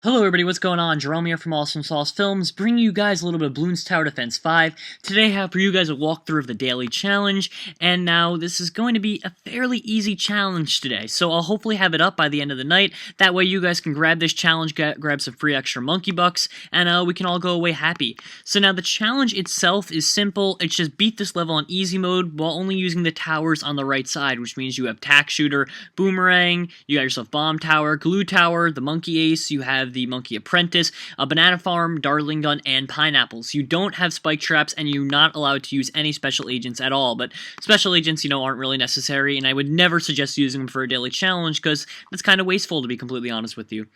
Hello everybody, what's going on? Jerome here from Awesome Sauce Films, bringing you guys a little bit of Bloons Tower Defense 5. Today I have for you guys a walkthrough of the daily challenge, and now this is going to be a fairly easy challenge today, so I'll hopefully have it up by the end of the night. That way you guys can grab this challenge, grab some free extra monkey bucks, and we can all go away happy. So now the challenge itself is simple. It's just beat this level on easy mode while only using the towers on the right side, which means you have tack shooter, boomerang, you got yourself bomb tower, glue tower, the monkey ace, you have the monkey apprentice, a banana farm, dartling gun, and pineapples. You don't have spike traps, and you're not allowed to use any special agents at all, but special agents, aren't really necessary, and I would never suggest using them for a daily challenge, because that's kind of wasteful, to be completely honest with you.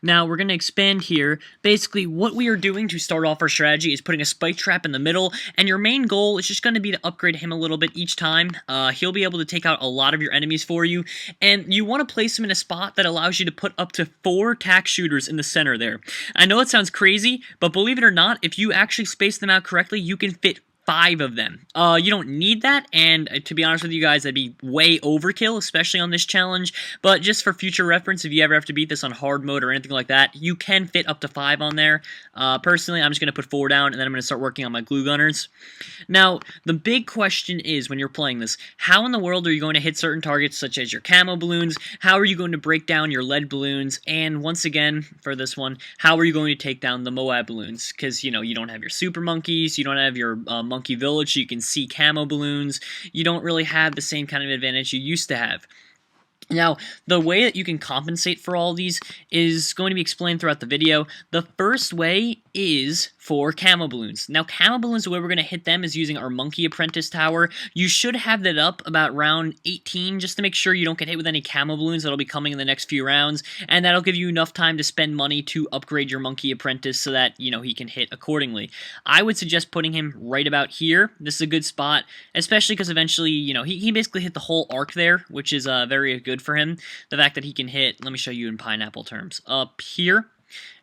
Now, we're going to expand here. Basically, what we are doing to start off our strategy is putting a spike trap in the middle, and your main goal is just going to be to upgrade him a little bit each time. He'll be able to take out a lot of your enemies for you, and you want to place him in a spot that allows you to put up to 4 tack shooters in the center there. I know it sounds crazy, but believe it or not, if you actually space them out correctly, you can fit 5 of them. You don't need that, and to be honest with you guys, that'd be way overkill, especially on this challenge, but just for future reference, if you ever have to beat this on hard mode or anything like that, you can fit up to 5 on there. Personally, I'm just going to put 4 down, and then I'm going to start working on my glue gunners. Now, the big question is, when you're playing this, how in the world are you going to hit certain targets, such as your camo balloons? How are you going to break down your lead balloons? And once again, for this one, how are you going to take down the Moab balloons? Because, you don't have your super monkeys, you don't have your monkey village, so you can see camo balloons. You don't really have the same kind of advantage you used to have. Now, the way that you can compensate for all these is going to be explained throughout the video. The first way is for camo balloons. Now, camo balloons, the way we're going to hit them is using our monkey apprentice tower. You should have that up about round 18 just to make sure you don't get hit with any camo balloons that'll be coming in the next few rounds, and that'll give you enough time to spend money to upgrade your monkey apprentice so that, he can hit accordingly. I would suggest putting him right about here. This is a good spot, especially because eventually, he basically hit the whole arc there, which is very good for him. The fact that he can hit, let me show you in pineapple terms, up here.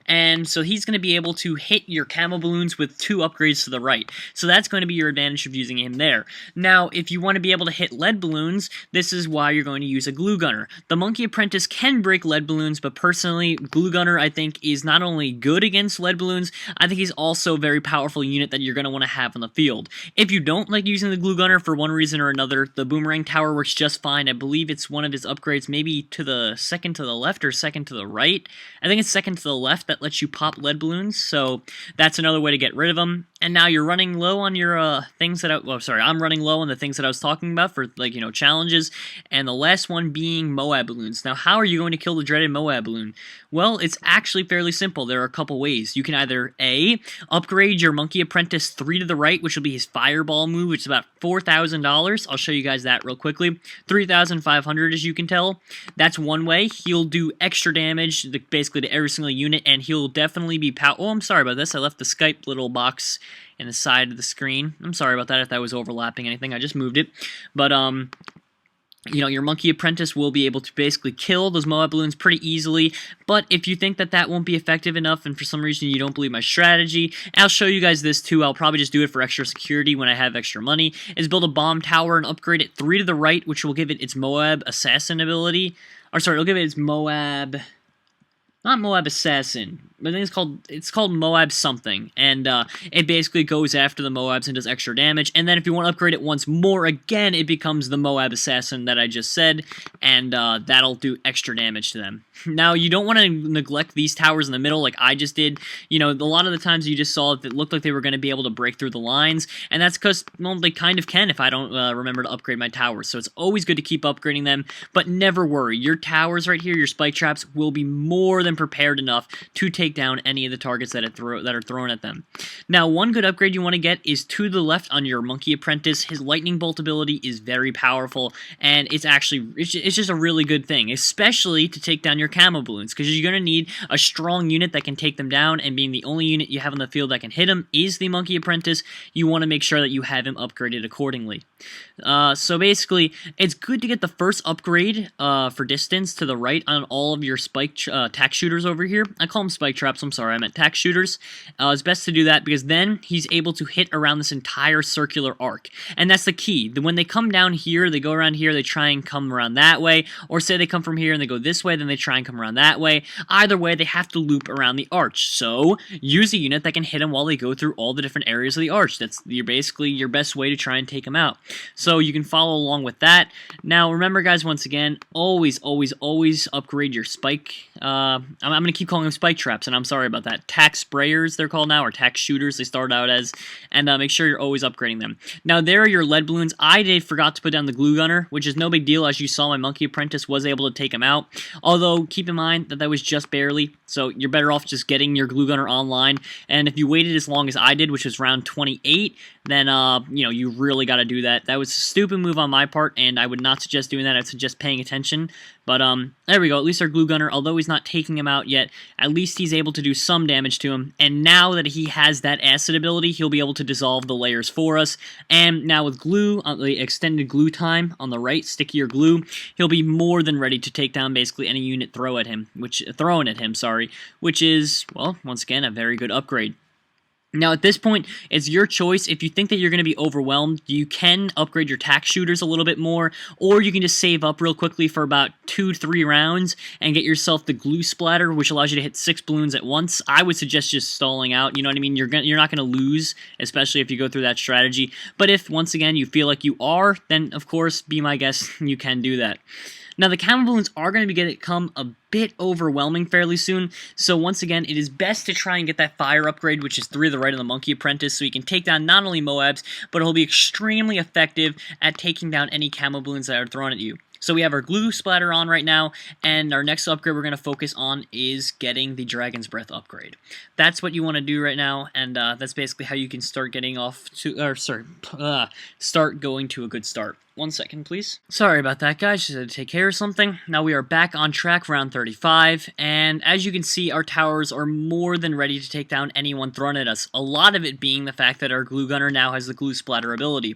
And so he's going to be able to hit your camo balloons with 2 upgrades to the right. So that's going to be your advantage of using him there. Now, if you want to be able to hit lead balloons, this is why you're going to use a glue gunner. The monkey apprentice can break lead balloons, but personally, glue gunner, I think, is not only good against lead balloons, I think he's also a very powerful unit that you're going to want to have on the field. If you don't like using the glue gunner for one reason or another, the boomerang tower works just fine. I believe it's one of his upgrades, maybe to the second to the left or second to the right. I think it's second to the left that lets you pop lead balloons, so that's another way to get rid of them. And now you're running low on your things that I'm running low on the things that I was talking about for, challenges, and the last one being Moab balloons. Now, how are you going to kill the dreaded Moab balloon? Well, it's actually fairly simple. There are a couple ways. You can either A, upgrade your monkey apprentice 3 to the right, which will be his fireball move, which is about $4,000. I'll show you guys that real quickly. 3,500, as you can tell. That's one way. He'll do extra damage, basically to every single unit, and he'll definitely be oh, I'm sorry about this. I left the Skype little box in the side of the screen. I'm sorry about that if that was overlapping anything. I just moved it. But, your monkey apprentice will be able to basically kill those Moab balloons pretty easily, but if you think that that won't be effective enough and for some reason you don't believe my strategy, I'll show you guys this too. I'll probably just do it for extra security when I have extra money, is build a bomb tower and upgrade it 3 to the right, which will give it its Moab assassin ability. Or sorry, it'll give it its Moab... not Moab Assassin, but I think it's called Moab something, and it basically goes after the Moabs and does extra damage, and then if you want to upgrade it once more again, it becomes the Moab Assassin that I just said, and that'll do extra damage to them. Now, you don't want to neglect these towers in the middle like I just did. A lot of the times you just saw that it looked like they were going to be able to break through the lines, and that's because, well, they kind of can if I don't remember to upgrade my towers, so it's always good to keep upgrading them, but never worry. Your towers right here, your spike traps, will be more than prepared enough to take down any of the targets that are thrown at them. Now, one good upgrade you want to get is to the left on your monkey apprentice. His lightning bolt ability is very powerful, and it's just a really good thing, especially to take down your camo balloons, because you're going to need a strong unit that can take them down, and being the only unit you have on the field that can hit them is the monkey apprentice. You want to make sure that you have him upgraded accordingly. So basically, it's good to get the first upgrade for distance to the right on all of your tack shooters over here. I call them spike traps, I'm sorry, I meant tack shooters. It's best to do that because then he's able to hit around this entire circular arc. And that's the key. When they come down here, they go around here, they try and come around that way, or say they come from here and they go this way, then they try and come around that way. Either way, they have to loop around the arch. So use a unit that can hit them while they go through all the different areas of the arch. That's basically your best way to try and take them out. So you can follow along with that. Now, remember, guys, once again, always upgrade your spike. I'm going to keep calling them spike traps, and I'm sorry about that. Tack sprayers, they're called now, or tack shooters, they start out as, and make sure you're always upgrading them. Now, there are your lead balloons. I forgot to put down the glue gunner, which is no big deal. As you saw, my monkey apprentice was able to take him out. Although, keep in mind that was just barely, so you're better off just getting your glue gunner online. And if you waited as long as I did, which was round 28, then, you really got to do that. That was a stupid move on my part, and I would not suggest doing that. I'd suggest paying attention. But, there we go. At least our glue gunner, although he's not taking him out yet, at least he's able to do some damage to him. And now that he has that acid ability, he'll be able to dissolve the layers for us. And now with glue, the extended glue time on the right, stickier glue, he'll be more than ready to take down basically any unit thrown at him, which is, well, once again, a very good upgrade. Now, at this point, it's your choice. If you think that you're going to be overwhelmed, you can upgrade your tack shooters a little bit more, or you can just save up real quickly for about 2 to 3 rounds and get yourself the glue splatter, which allows you to hit 6 balloons at once. I would suggest just stalling out. You know what I mean? You're not going to lose, especially if you go through that strategy. But if, once again, you feel like you are, then, of course, be my guest, you can do that. Now, the camo balloons are going to become a bit overwhelming fairly soon, so once again, it is best to try and get that fire upgrade, which is 3 to the right of the monkey apprentice, so you can take down not only Moabs, but it'll be extremely effective at taking down any camo balloons that are thrown at you. So we have our glue splatter on right now, and our next upgrade we're going to focus on is getting the Dragon's Breath upgrade. That's what you want to do right now, and that's basically how you can start getting start going to a good start. 1 second, please. Sorry about that, guys. Just had to take care of something. Now we are back on track, round 35, and as you can see, our towers are more than ready to take down anyone thrown at us. A lot of it being the fact that our glue gunner now has the glue splatter ability.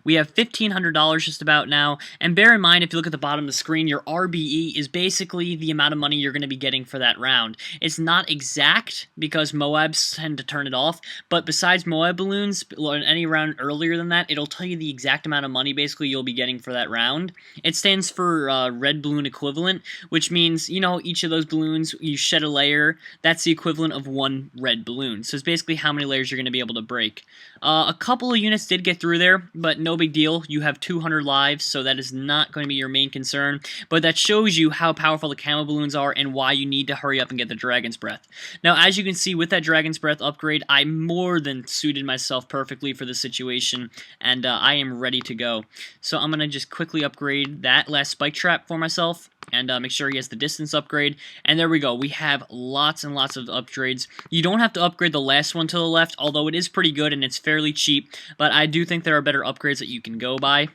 We have $1,500 just about now, and bear in mind, if you look at the bottom of the screen, your RBE is basically the amount of money you're going to be getting for that round. It's not exact, because Moabs tend to turn it off, but besides Moab balloons, any round earlier than that, it'll tell you the exact amount of money basically you'll be getting for that round. It stands for red balloon equivalent, which means, each of those balloons, you shed a layer, that's the equivalent of 1 red balloon. So it's basically how many layers you're going to be able to break. A couple of units did get through there, but no big deal. You have 200 lives, so that is not going to be your main concern, but that shows you how powerful the camo balloons are and why you need to hurry up and get the Dragon's Breath. Now, as you can see, with that Dragon's Breath upgrade, I more than suited myself perfectly for the situation, and I am ready to go. So I'm going to just quickly upgrade that last spike trap for myself, and make sure he has the distance upgrade, and there we go. We have lots and lots of upgrades. You don't have to upgrade the last one to the left, although it is pretty good and it's fairly cheap, but I do think there are better upgrades that you can go by.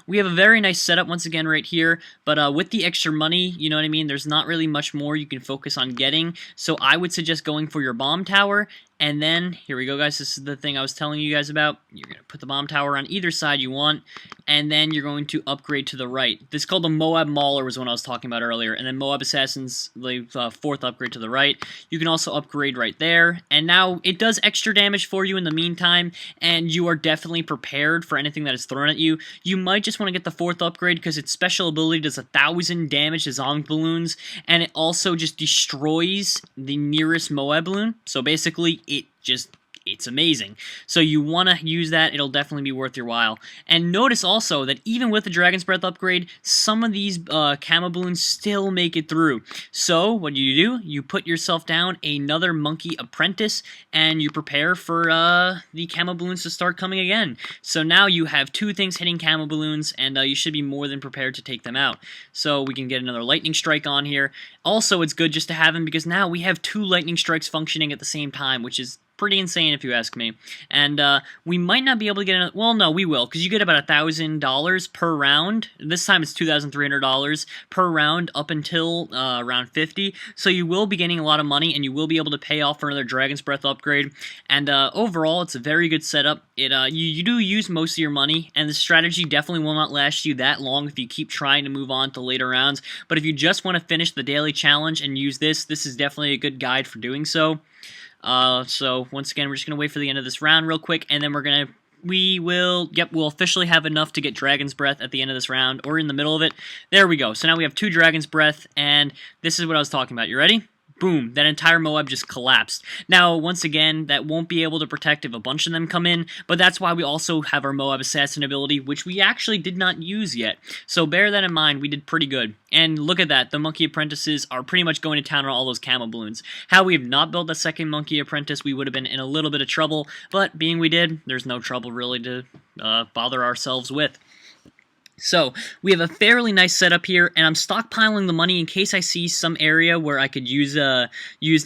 We have a very nice setup once again right here, but with the extra money, you know what I mean, there's not really much more you can focus on getting, so I would suggest going for your bomb tower. And then, here we go, guys, this is the thing I was telling you guys about. You're going to put the bomb tower on either side you want, and then you're going to upgrade to the right. This is called the Moab Mauler, was what I was talking about earlier, and then Moab Assassins, the 4th upgrade to the right. You can also upgrade right there, and now it does extra damage for you in the meantime, and you are definitely prepared for anything that is thrown at you. You might just want to get the 4th upgrade, because its special ability does 1,000 damage to zombie balloons, and it also just destroys the nearest Moab balloon, so basically, it's amazing. So you want to use that. It'll definitely be worth your while. And notice also that even with the Dragon's Breath upgrade, some of these camo balloons still make it through. So what do? You put yourself down another monkey apprentice, and you prepare for the camo balloons to start coming again. So now you have 2 things hitting camo balloons, and you should be more than prepared to take them out. So we can get another lightning strike on here. Also, it's good just to have them because now we have 2 lightning strikes functioning at the same time, which is Pretty insane if you ask me. And we might not be able to get well, no, we will, because you get about $1,000 per round. This time it's $2,300 per round up until round 50. So you will be getting a lot of money, and you will be able to pay off for another Dragon's Breath upgrade. And overall, it's a very good setup. You do use most of your money, and the strategy definitely will not last you that long if you keep trying to move on to later rounds. But if you just want to finish the daily challenge and use this is definitely a good guide for doing so. So once again, we're just going to wait for the end of this round real quick, and then we'll officially have enough to get Dragon's Breath at the end of this round, or in the middle of it. There we go. So now we have 2 Dragon's Breath, and this is what I was talking about. You ready? Boom, that entire Moab just collapsed. Now, once again, that won't be able to protect if a bunch of them come in, but that's why we also have our Moab Assassin ability, which we actually did not use yet. So bear that in mind, we did pretty good. And look at that, the Monkey Apprentices are pretty much going to town on all those camo balloons. Had we have not built a second Monkey Apprentice, we would have been in a little bit of trouble, but being we did, there's no trouble really to bother ourselves with. So, we have a fairly nice setup here, and I'm stockpiling the money in case I see some area where I could use the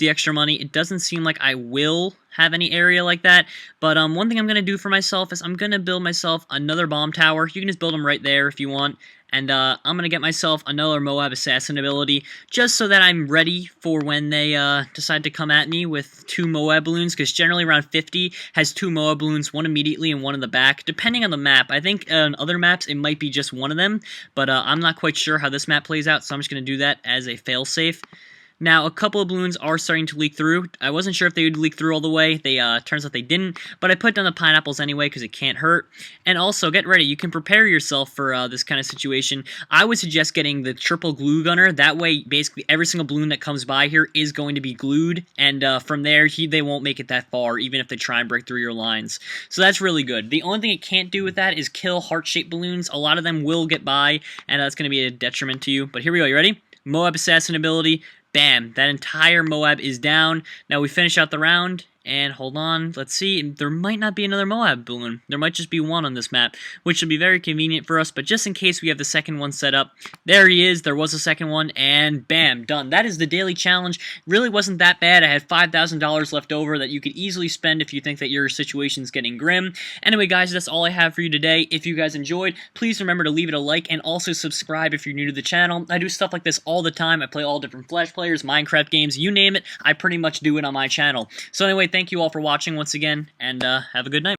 extra money. It doesn't seem like I will have any area like that, but one thing I'm going to do for myself is I'm going to build myself another bomb tower. You can just build them right there if you want. And I'm going to get myself another Moab Assassin ability, just so that I'm ready for when they decide to come at me with 2 Moab balloons, because generally around 50 has 2 Moab balloons, one immediately and one in the back, depending on the map. I think on other maps it might be just one of them, but I'm not quite sure how this map plays out, so I'm just going to do that as a failsafe. Now, a couple of balloons are starting to leak through. I wasn't sure if they would leak through all the way. Turns out they didn't, but I put down the pineapples anyway because it can't hurt. And also, get ready. You can prepare yourself for this kind of situation. I would suggest getting the triple glue gunner. That way, basically, every single balloon that comes by here is going to be glued, and from there, they won't make it that far, even if they try and break through your lines. So that's really good. The only thing it can't do with that is kill heart-shaped balloons. A lot of them will get by, and that's going to be a detriment to you. But here we go. You ready? Moab Assassin ability. Bam, that entire Moab is down. Now we finish out the round, and hold on, let's see, there might not be another Moab balloon. There might just be one on this map, which should be very convenient for us, but just in case we have the second one set up, there he is, there was a second one, and bam, done. That is the daily challenge. Really wasn't that bad. I had $5,000 left over that you could easily spend if you think that your situation's getting grim. Anyway, guys, that's all I have for you today. If you guys enjoyed, please remember to leave it a like, and also subscribe if you're new to the channel. I do stuff like this all the time. I play all different Flash players, Minecraft games, you name it, I pretty much do it on my channel. So anyway, thank you all for watching once again, and have a good night.